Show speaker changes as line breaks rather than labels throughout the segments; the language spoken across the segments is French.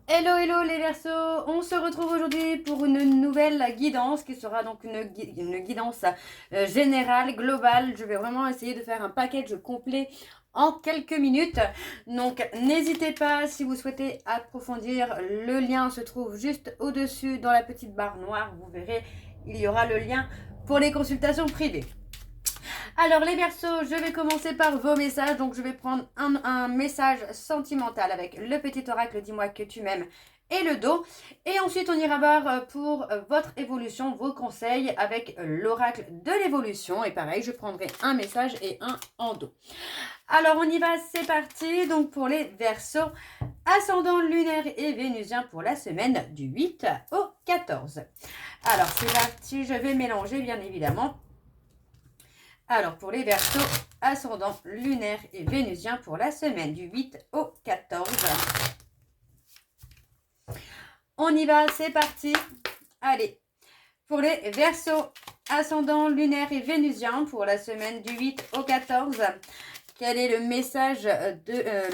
Hello, hello les Verseaux, on se retrouve aujourd'hui pour une nouvelle guidance qui sera donc une guidance générale, globale. Je vais vraiment essayer de faire un package complet en quelques minutes. Donc n'hésitez pas si vous souhaitez approfondir, le lien se trouve juste au-dessus dans la petite barre noire. Vous verrez, il y aura le lien pour les consultations privées. Alors les Verseaux, je vais commencer par vos messages. Donc je vais prendre un message sentimental avec le petit oracle dis-moi que tu m'aimes et le dos. Et ensuite on ira voir pour votre évolution, vos conseils avec l'oracle de l'évolution. Et pareil, je prendrai un message et un en dos. Alors on y va, c'est parti. Donc pour les Verseaux, ascendant lunaire et vénusien pour la semaine du 8 au 14. Alors c'est parti, je vais mélanger bien évidemment. Alors, pour les Verseaux, ascendant lunaire et vénusien pour la semaine du 8 au 14. On y va, c'est parti. Allez, pour les Verseaux, ascendant lunaire et vénusien pour la semaine du 8 au 14. Quel est le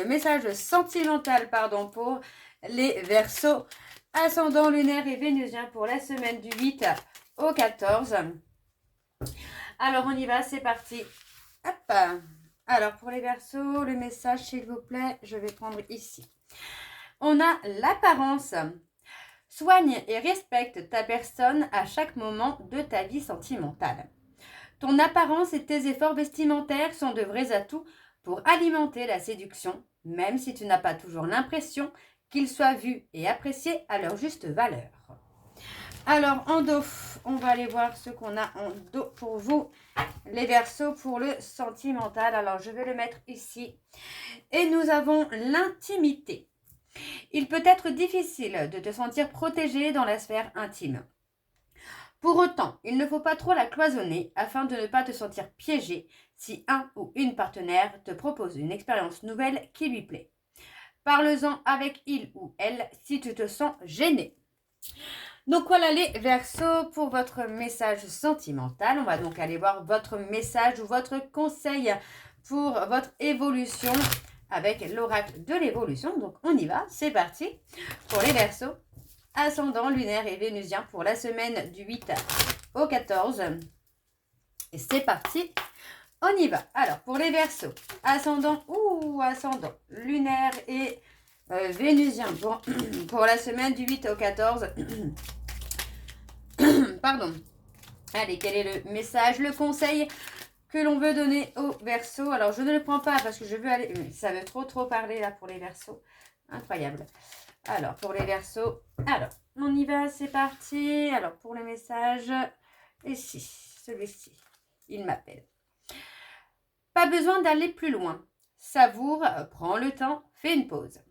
message sentimental pour les Verseaux, ascendant lunaire et vénusien pour la semaine du 8 au 14. Alors, on y va, c'est parti. Hop. Alors, pour les Verseaux, le message, s'il vous plaît, je vais prendre ici. On a l'apparence. Soigne et respecte ta personne à chaque moment de ta vie sentimentale. Ton apparence et tes efforts vestimentaires sont de vrais atouts pour alimenter la séduction, même si tu n'as pas toujours l'impression qu'ils soient vus et appréciés à leur juste valeur. Alors, en dos, on va aller voir ce qu'on a en dos pour vous, les Verseaux, pour le sentimental. Alors, je vais le mettre ici. Et nous avons l'intimité. Il peut être difficile de te sentir protégé dans la sphère intime. Pour autant, il ne faut pas trop la cloisonner afin de ne pas te sentir piégé si un ou une partenaire te propose une expérience nouvelle qui lui plaît. Parle-en avec il ou elle si tu te sens gêné. Donc voilà les Verseaux pour votre message sentimental. On va donc aller voir votre message ou votre conseil pour votre évolution avec l'oracle de l'évolution. Donc on y va, c'est parti pour les Verseaux, ascendant lunaire et vénusien pour la semaine du 8 au 14. Et c'est parti, on y va. Alors pour les Verseaux, ascendant lunaire et vénusien pour la semaine du 8 au 14. Pardon. Allez, quel est le message, le conseil que l'on veut donner aux Verseaux? Alors, je ne le prends pas parce que je veux aller... Ça veut trop parler là pour les Verseaux. Incroyable. Alors, pour les Verseaux, alors, on y va, c'est parti. Alors, pour le message, ici, celui-ci, il m'appelle. Pas besoin d'aller plus loin. Savoure, prends le temps, fais une pause.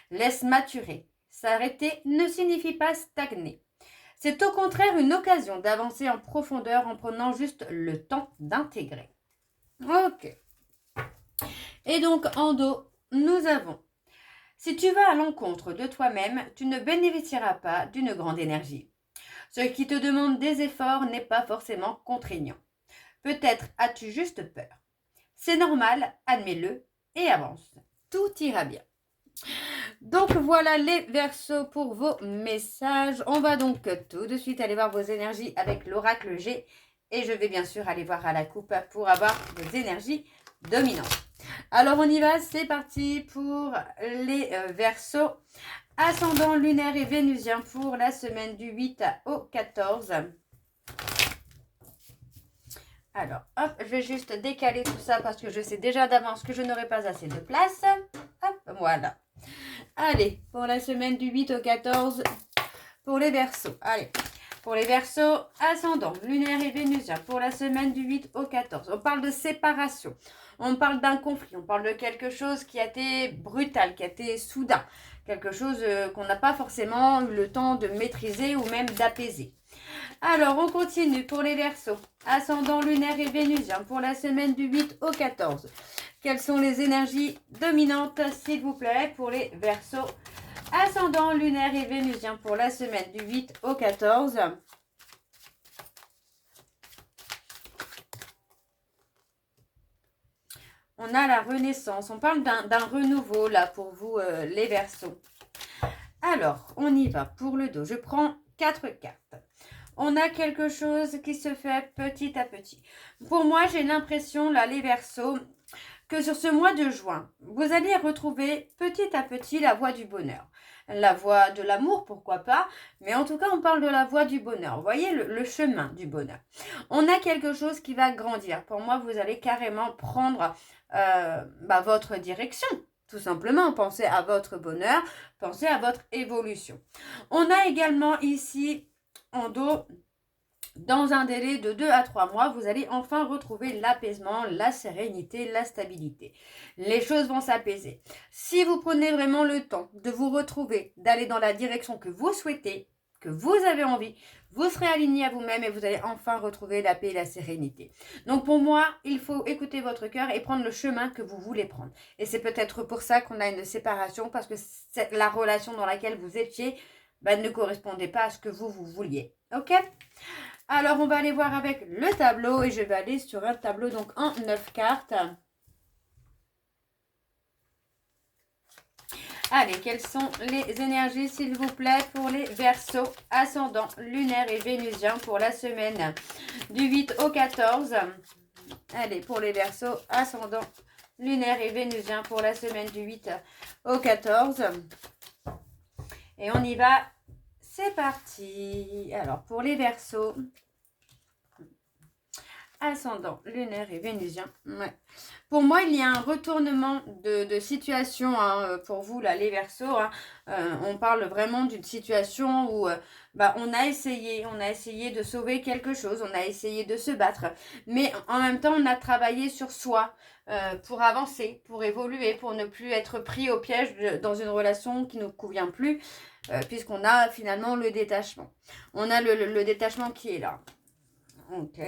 Laisse maturer. S'arrêter ne signifie pas stagner. C'est au contraire une occasion d'avancer en profondeur en prenant juste le temps d'intégrer. Ok. Et donc, en dos, nous avons: si tu vas à l'encontre de toi-même, tu ne bénéficieras pas d'une grande énergie. Ce qui te demande des efforts n'est pas forcément contraignant. Peut-être as-tu juste peur. C'est normal, admets-le et avance. Tout ira bien. Donc voilà les Verseaux pour vos messages. On va donc tout de suite aller voir vos énergies avec l'oracle G. Et je vais bien sûr aller voir à la coupe pour avoir vos énergies dominantes. Alors on y va, c'est parti pour les Verseaux. Ascendant lunaire et vénusien pour la semaine du 8 au 14. Alors, hop, je vais juste décaler tout ça parce que je sais déjà d'avance que je n'aurai pas assez de place. Hop, voilà. Allez, pour la semaine du 8 au 14, pour les Verseaux. Allez, pour les Verseaux, ascendant, lunaire et vénusien, pour la semaine du 8 au 14. On parle de séparation, on parle d'un conflit, on parle de quelque chose qui a été brutal, qui a été soudain, quelque chose qu'on n'a pas forcément eu le temps de maîtriser ou même d'apaiser. Alors, on continue pour les Verseaux, ascendant, lunaire et vénusien, pour la semaine du 8 au 14. Quelles sont les énergies dominantes, s'il vous plaît, pour les Verseaux, ascendant, lunaire et vénusien pour la semaine du 8 au 14. On a la renaissance. On parle d'un renouveau là pour vous, les Verseaux. Alors, on y va pour le dos. Je prends 4 cartes. On a quelque chose qui se fait petit à petit. Pour moi, j'ai l'impression, là, les Verseaux, que sur ce mois de juin, vous allez retrouver petit à petit la voie du bonheur. La voie de l'amour, pourquoi pas, mais en tout cas, on parle de la voie du bonheur. Vous voyez, le chemin du bonheur. On a quelque chose qui va grandir. Pour moi, vous allez carrément prendre votre direction. Tout simplement, pensez à votre bonheur, pensez à votre évolution. On a également ici, en dos, dans un délai de 2 à 3 mois, vous allez enfin retrouver l'apaisement, la sérénité, la stabilité. Les choses vont s'apaiser. Si vous prenez vraiment le temps de vous retrouver, d'aller dans la direction que vous souhaitez, que vous avez envie, vous serez aligné à vous-même et vous allez enfin retrouver la paix et la sérénité. Donc pour moi, il faut écouter votre cœur et prendre le chemin que vous voulez prendre. Et c'est peut-être pour ça qu'on a une séparation, parce que la relation dans laquelle vous étiez ne correspondait pas à ce que vous vouliez. Ok ? Alors, on va aller voir avec le tableau et je vais aller sur un tableau donc en 9 cartes. Allez, quelles sont les énergies, s'il vous plaît, pour les Verseaux, ascendant, lunaire et vénusien pour la semaine du 8 au 14. Allez, pour les Verseaux, ascendant, lunaire et vénusien pour la semaine du 8 au 14. Et on y va. C'est parti. Alors, pour les Verseaux, ascendant, lunaire et vénusien. Ouais. Pour moi, il y a un retournement de situation pour vous, là, les Verseaux. On parle vraiment d'une situation où on a essayé de sauver quelque chose, on a essayé de se battre. Mais en même temps, on a travaillé sur soi pour avancer, pour évoluer, pour ne plus être pris au piège dans une relation qui ne nous convient plus, puisqu'on a finalement le détachement. On a le détachement qui est là. Ok.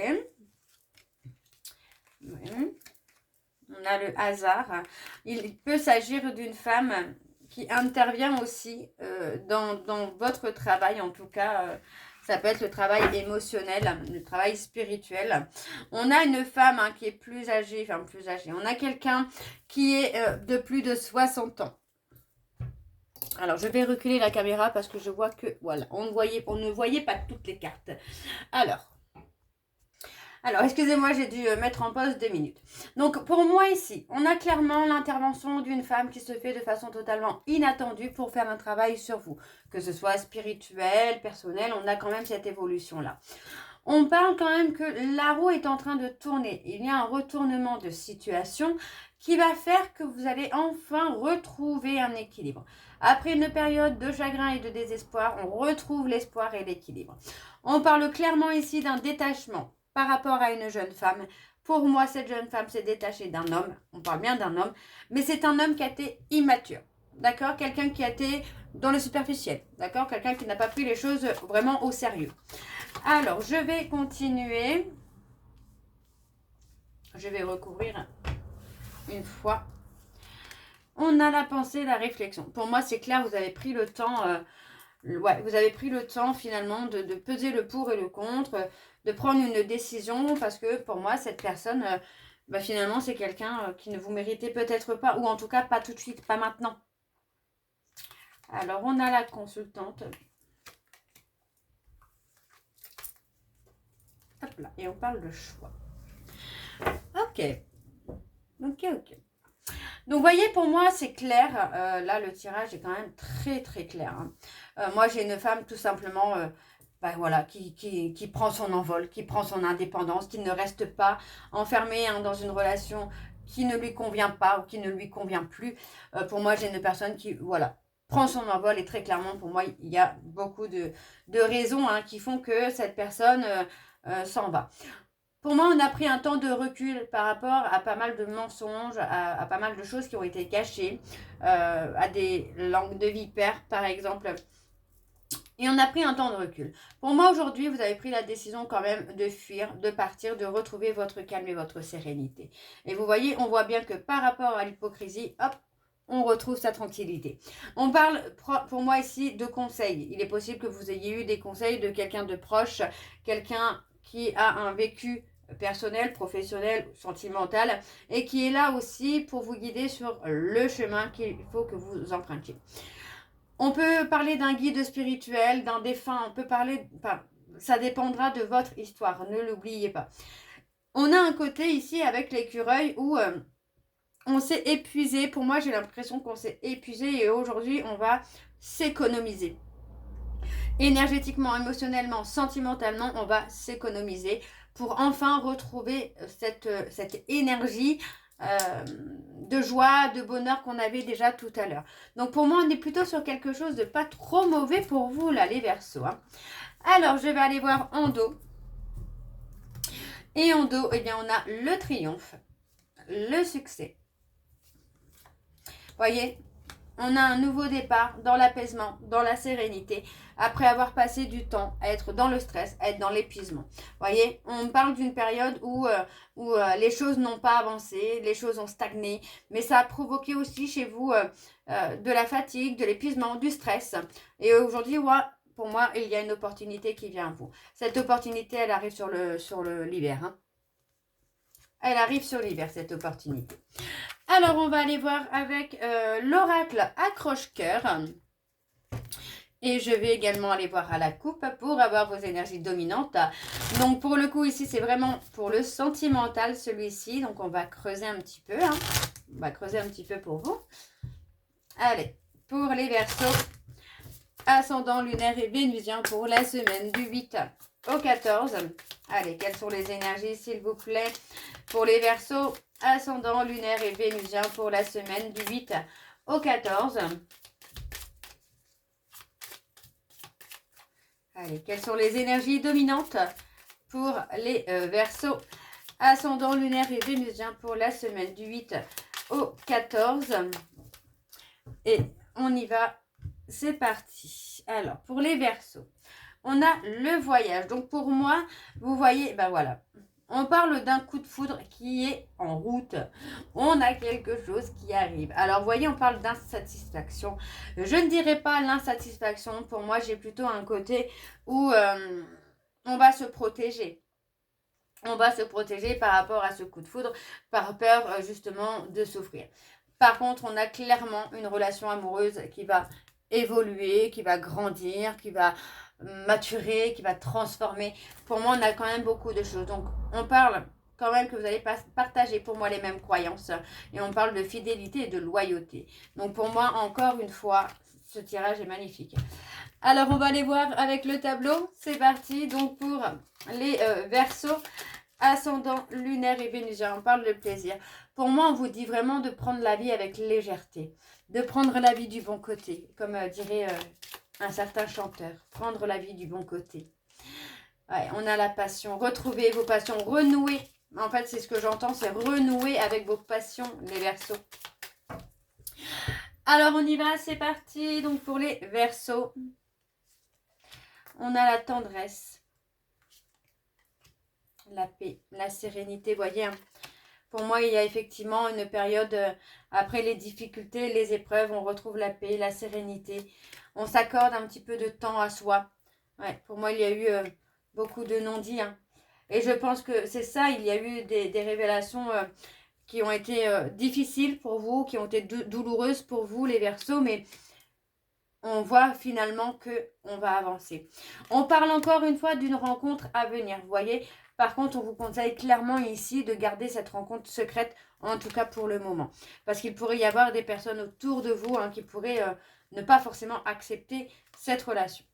On a le hasard. Il peut s'agir d'une femme qui intervient aussi dans votre travail. En tout cas, ça peut être le travail émotionnel, le travail spirituel. On a une femme qui est plus âgée, On a quelqu'un qui est de plus de 60 ans. Alors, je vais reculer la caméra parce que je vois que, voilà, on ne voyait pas toutes les cartes. Alors, excusez-moi, j'ai dû mettre en pause 2 minutes. Donc, pour moi ici, on a clairement l'intervention d'une femme qui se fait de façon totalement inattendue pour faire un travail sur vous. Que ce soit spirituel, personnel, on a quand même cette évolution-là. On parle quand même que la roue est en train de tourner. Il y a un retournement de situation qui va faire que vous allez enfin retrouver un équilibre. Après une période de chagrin et de désespoir, on retrouve l'espoir et l'équilibre. On parle clairement ici d'un détachement par rapport à une jeune femme. Pour moi, cette jeune femme s'est détachée d'un homme. On parle bien d'un homme, mais c'est un homme qui a été immature. D'accord? Quelqu'un qui a été dans le superficiel. D'accord? Quelqu'un qui n'a pas pris les choses vraiment au sérieux. Alors, je vais continuer. Je vais recouvrir une fois. On a la pensée, la réflexion. Pour moi, c'est clair, vous avez pris le temps... vous avez pris le temps finalement de peser le pour et le contre, de prendre une décision, parce que pour moi, cette personne, finalement, c'est quelqu'un qui ne vous méritait peut-être pas, ou en tout cas pas tout de suite, pas maintenant. Alors, on a la consultante. Hop là, et on parle de choix. Ok. Donc, vous voyez, pour moi, c'est clair. Là, le tirage est quand même très, très clair. Moi, j'ai une femme, tout simplement, qui prend son envol, qui prend son indépendance, qui ne reste pas enfermée dans une relation qui ne lui convient pas ou qui ne lui convient plus. Pour moi, j'ai une personne qui, prend son envol. Et très clairement, pour moi, il y a beaucoup de raisons qui font que cette personne s'en va. Pour moi, on a pris un temps de recul par rapport à pas mal de mensonges, à pas mal de choses qui ont été cachées, à des langues de vipères, par exemple. Et on a pris un temps de recul. Pour moi, aujourd'hui, vous avez pris la décision quand même de fuir, de partir, de retrouver votre calme et votre sérénité. Et vous voyez, on voit bien que par rapport à l'hypocrisie, hop, on retrouve sa tranquillité. On parle, pour moi ici, de conseils. Il est possible que vous ayez eu des conseils de quelqu'un de proche, quelqu'un qui a un vécu personnel, professionnel, sentimental, et qui est là aussi pour vous guider sur le chemin qu'il faut que vous empruntiez. On peut parler d'un guide spirituel, d'un défunt, on peut parler... Enfin, ça dépendra de votre histoire, ne l'oubliez pas. On a un côté ici avec l'écureuil où on s'est épuisé. Pour moi, j'ai l'impression qu'on s'est épuisé et aujourd'hui, on va s'économiser. Énergétiquement, émotionnellement, sentimentalement, on va s'économiser pour enfin retrouver cette énergie de joie, de bonheur qu'on avait déjà tout à l'heure. Donc pour moi, on est plutôt sur quelque chose de pas trop mauvais pour vous, là, les Verseaux. Hein. Alors, je vais aller voir en dos. Et en dos, eh bien, on a le triomphe, le succès. Voyez, on a un nouveau départ dans l'apaisement, dans la sérénité, après avoir passé du temps à être dans le stress, à être dans l'épuisement. Voyez, on parle d'une période où les choses n'ont pas avancé, les choses ont stagné, mais ça a provoqué aussi chez vous de la fatigue, de l'épuisement, du stress. Et aujourd'hui, pour moi, il y a une opportunité qui vient à vous. Cette opportunité, elle arrive sur l'hiver. Hein. Elle arrive sur l'hiver, cette opportunité. Alors, on va aller voir avec l'oracle accroche-cœur. Et je vais également aller voir à la coupe pour avoir vos énergies dominantes. Donc, pour le coup, ici, c'est vraiment pour le sentimental, celui-ci. Donc, on va creuser un petit peu. Hein. On va creuser un petit peu pour vous. Allez, pour les Verseaux, ascendant lunaire et vénusien pour la semaine du 8 au 14. Allez, quelles sont les énergies, s'il vous plaît, pour les Verseaux, ascendant lunaire et vénusien pour la semaine du 8 au 14. Allez, quelles sont les énergies dominantes pour les Verseaux, ascendant lunaire et vénusien pour la semaine du 8 au 14. Et on y va, c'est parti. Alors, pour les Verseaux, on a le voyage. Donc, pour moi, vous voyez, ben voilà, on parle d'un coup de foudre qui est en route. On a quelque chose qui arrive. Alors, vous voyez, on parle d'insatisfaction. Je ne dirais pas l'insatisfaction. Pour moi, j'ai plutôt un côté où on va se protéger. On va se protéger par rapport à ce coup de foudre, par peur justement de souffrir. Par contre, on a clairement une relation amoureuse qui va évoluer, qui va grandir, qui va maturer, qui va transformer. Pour moi, on a quand même beaucoup de choses. Donc, on parle quand même que vous allez partager pour moi les mêmes croyances. Et on parle de fidélité et de loyauté. Donc, pour moi, encore une fois, ce tirage est magnifique. Alors, on va aller voir avec le tableau. C'est parti. Donc, pour les Verseaux, ascendant lunaire et vénusien, on parle de plaisir. Pour moi, on vous dit vraiment de prendre la vie avec légèreté, de prendre la vie du bon côté, comme dirait un certain chanteur, prendre la vie du bon côté. Ouais, on a la passion, retrouvez vos passions, renouer. En fait, c'est ce que j'entends, c'est renouer avec vos passions, les Verseaux. Alors, on y va, c'est parti. Donc, pour les Verseaux, on a la tendresse, la paix, la sérénité, voyez. Hein. Pour moi, il y a effectivement une période, après les difficultés, les épreuves, on retrouve la paix, la sérénité. On s'accorde un petit peu de temps à soi. Ouais, pour moi, il y a eu beaucoup de non-dits. Hein. Et je pense que c'est ça, il y a eu des révélations qui ont été difficiles pour vous, qui ont été douloureuses pour vous, les Verseaux, mais on voit finalement qu'on va avancer. On parle encore une fois d'une rencontre à venir, vous voyez. Par contre, on vous conseille clairement ici de garder cette rencontre secrète, en tout cas pour le moment. Parce qu'il pourrait y avoir des personnes autour de vous qui pourraient ne pas forcément accepter cette relation.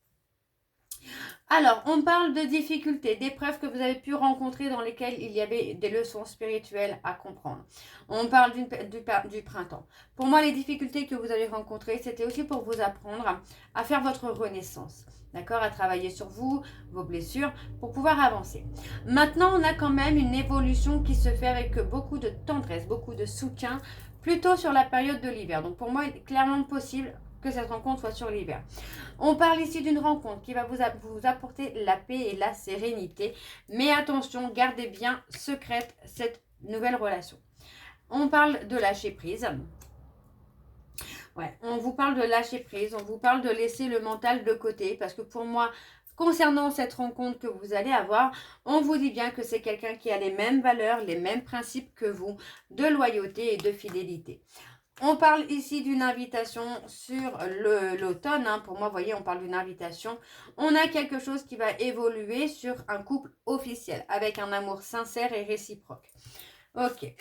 Alors, on parle de difficultés, d'épreuves que vous avez pu rencontrer dans lesquelles il y avait des leçons spirituelles à comprendre. On parle du printemps. Pour moi, les difficultés que vous avez rencontrées, c'était aussi pour vous apprendre à faire votre renaissance. D'accord, à travailler sur vous, vos blessures, pour pouvoir avancer. Maintenant, on a quand même une évolution qui se fait avec beaucoup de tendresse, beaucoup de soutien, plutôt sur la période de l'hiver. Donc pour moi, il est clairement possible que cette rencontre soit sur l'hiver. On parle ici d'une rencontre qui va vous apporter la paix et la sérénité. Mais attention, gardez bien secrète cette nouvelle relation. On parle de lâcher prise. Ouais, on vous parle de lâcher prise, on vous parle de laisser le mental de côté. Parce que pour moi, concernant cette rencontre que vous allez avoir, on vous dit bien que c'est quelqu'un qui a les mêmes valeurs, les mêmes principes que vous, de loyauté et de fidélité. On parle ici d'une invitation sur l'automne. Hein. Pour moi, vous voyez, on parle d'une invitation. On a quelque chose qui va évoluer sur un couple officiel avec un amour sincère et réciproque. Ok.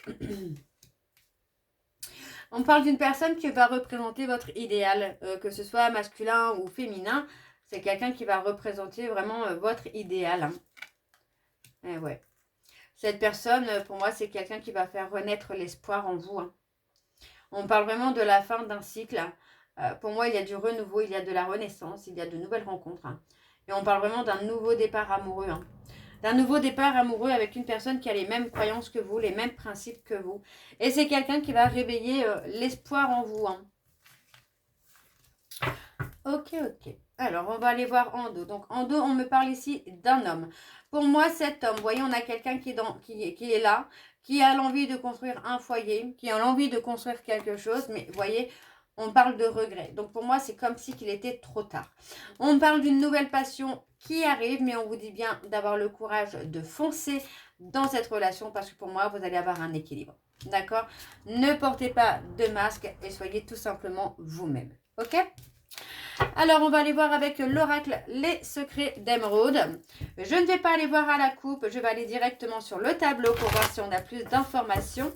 On parle d'une personne qui va représenter votre idéal, que ce soit masculin ou féminin. C'est quelqu'un qui va représenter vraiment votre idéal. Hein. Et ouais. Cette personne, pour moi, c'est quelqu'un qui va faire renaître l'espoir en vous. Hein. On parle vraiment de la fin d'un cycle. Pour moi, il y a du renouveau, il y a de la renaissance, il y a de nouvelles rencontres. Hein. Et on parle vraiment d'un nouveau départ amoureux. Hein. D'un nouveau départ amoureux avec une personne qui a les mêmes croyances que vous, les mêmes principes que vous. Et c'est quelqu'un qui va réveiller l'espoir en vous. Hein. Ok. Alors, on va aller voir en dos. Donc, en dos, on me parle ici d'un homme. Pour moi, cet homme, vous voyez, on a quelqu'un qui est là, qui a l'envie de construire un foyer, qui a l'envie de construire quelque chose, mais vous voyez, on parle de regret. Donc, pour moi, c'est comme si qu'il était trop tard. On parle d'une nouvelle passion qui arrive, mais on vous dit bien d'avoir le courage de foncer dans cette relation parce que pour moi, vous allez avoir un équilibre. D'accord? Ne portez pas de masque et soyez tout simplement vous-même. Ok? Alors, on va aller voir avec l'oracle les secrets d'émeraude. Je ne vais pas aller voir à la coupe, je vais aller directement sur le tableau pour voir si on a plus d'informations.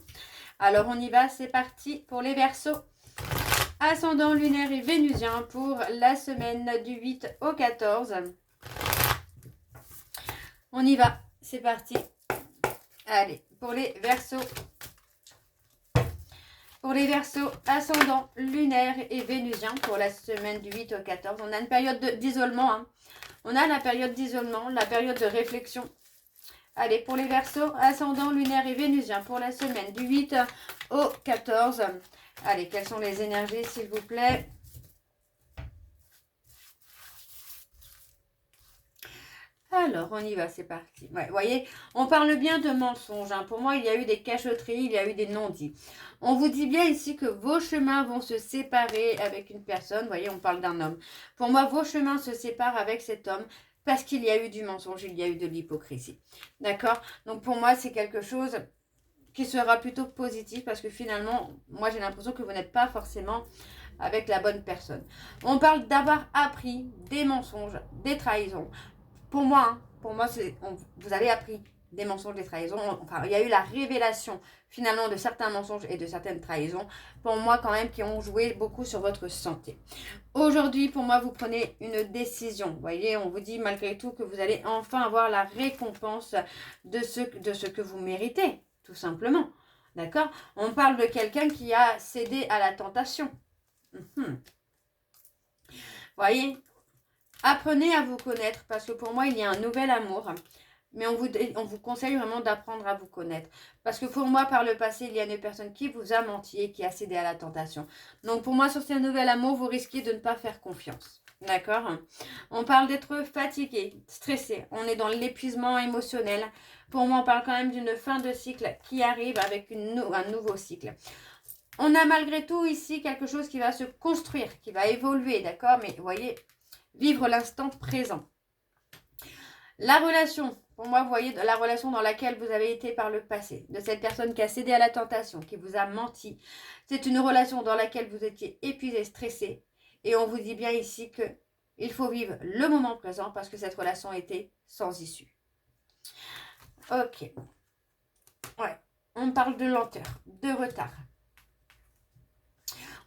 Alors, on y va, c'est parti pour les Verseaux. Ascendant lunaire et vénusien pour la semaine du 8 au 14. On y va, c'est parti. Allez, pour les Verseaux. Pour les Verseaux, ascendant lunaire et vénusien pour la semaine du 8 au 14. On a une période d'isolement. Hein. On a la période d'isolement, la période de réflexion. Allez, pour les Verseaux, ascendant lunaire et vénusien pour la semaine du 8 au 14. Allez, quelles sont les énergies, s'il vous plaît? Alors, on y va, c'est parti. Ouais, vous voyez, on parle bien de mensonges. Hein. Pour moi, il y a eu des cachotteries, il y a eu des non-dits. On vous dit bien ici que vos chemins vont se séparer avec une personne. Vous voyez, on parle d'un homme. Pour moi, vos chemins se séparent avec cet homme parce qu'il y a eu du mensonge, il y a eu de l'hypocrisie. D'accord? Donc, pour moi, c'est quelque chose qui sera plutôt positif parce que finalement, moi, j'ai l'impression que vous n'êtes pas forcément avec la bonne personne. On parle d'avoir appris des mensonges, des trahisons. Pour moi, vous avez appris des mensonges, des trahisons. Enfin, il y a eu la révélation finalement de certains mensonges et de certaines trahisons. Pour moi, quand même, qui ont joué beaucoup sur votre santé. Aujourd'hui, pour moi, vous prenez une décision. Vous voyez, on vous dit malgré tout que vous allez enfin avoir la récompense de ce que vous méritez, tout simplement. D'accord? On parle de quelqu'un qui a cédé à la tentation. Vous voyez? Apprenez à vous connaître parce que pour moi, il y a un nouvel amour. Mais on vous conseille vraiment d'apprendre à vous connaître. Parce que pour moi, par le passé, il y a une personne qui vous a menti et qui a cédé à la tentation. Donc pour moi, sur ce nouvel amour, vous risquez de ne pas faire confiance. D'accord? On parle d'être fatigué, stressé. On est dans l'épuisement émotionnel. Pour moi, on parle quand même d'une fin de cycle qui arrive avec un nouveau cycle. On a malgré tout ici quelque chose qui va se construire, qui va évoluer. D'accord? Mais vous voyez, vivre l'instant présent. La relation, pour moi, vous voyez, la relation dans laquelle vous avez été par le passé, de cette personne qui a cédé à la tentation, qui vous a menti, c'est une relation dans laquelle vous étiez épuisé, stressé. Et on vous dit bien ici qu'il faut vivre le moment présent parce que cette relation était sans issue. Ok. Ouais. On parle de lenteur, de retard.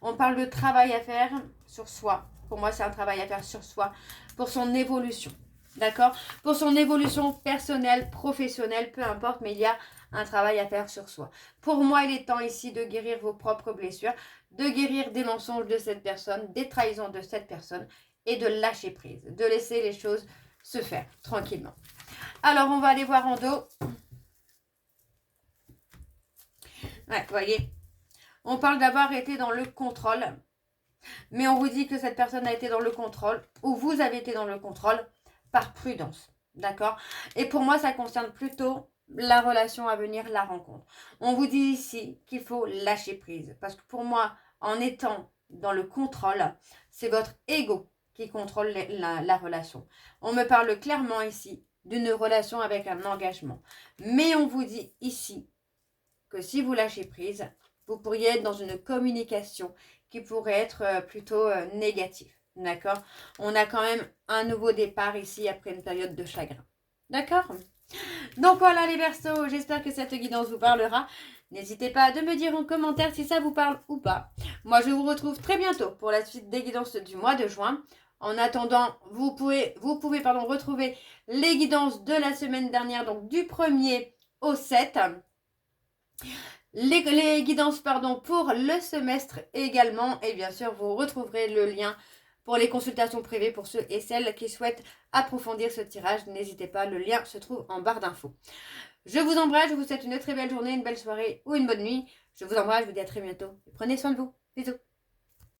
On parle de travail à faire sur soi. Pour moi, c'est un travail à faire sur soi pour son évolution. D'accord? Pour son évolution personnelle, professionnelle, peu importe, mais il y a un travail à faire sur soi. Pour moi, il est temps ici de guérir vos propres blessures, de guérir des mensonges de cette personne, des trahisons de cette personne et de lâcher prise, de laisser les choses se faire tranquillement. Alors, on va aller voir en dos. Ouais, vous voyez, on parle d'avoir été dans le contrôle, mais on vous dit que cette personne a été dans le contrôle, ou vous avez été dans le contrôle, par prudence, d'accord? Et pour moi, ça concerne plutôt la relation à venir, la rencontre. On vous dit ici qu'il faut lâcher prise. Parce que pour moi, en étant dans le contrôle, c'est votre ego qui contrôle la relation. On me parle clairement ici d'une relation avec un engagement. Mais on vous dit ici que si vous lâchez prise, vous pourriez être dans une communication qui pourrait être plutôt négative. D'accord? On a quand même un nouveau départ ici après une période de chagrin. D'accord? Donc voilà les Verseaux, j'espère que cette guidance vous parlera. N'hésitez pas à me dire en commentaire si ça vous parle ou pas. Moi, je vous retrouve très bientôt pour la suite des guidances du mois de juin. En attendant, vous pouvez retrouver les guidances de la semaine dernière, donc du 1er au 7. Les guidances pour le semestre également. Et bien sûr, vous retrouverez le lien pour les consultations privées pour ceux et celles qui souhaitent approfondir ce tirage. N'hésitez pas, le lien se trouve en barre d'infos. Je vous embrasse, je vous souhaite une très belle journée, une belle soirée ou une bonne nuit. Je vous embrasse, je vous dis à très bientôt. Prenez soin de vous. Bisous.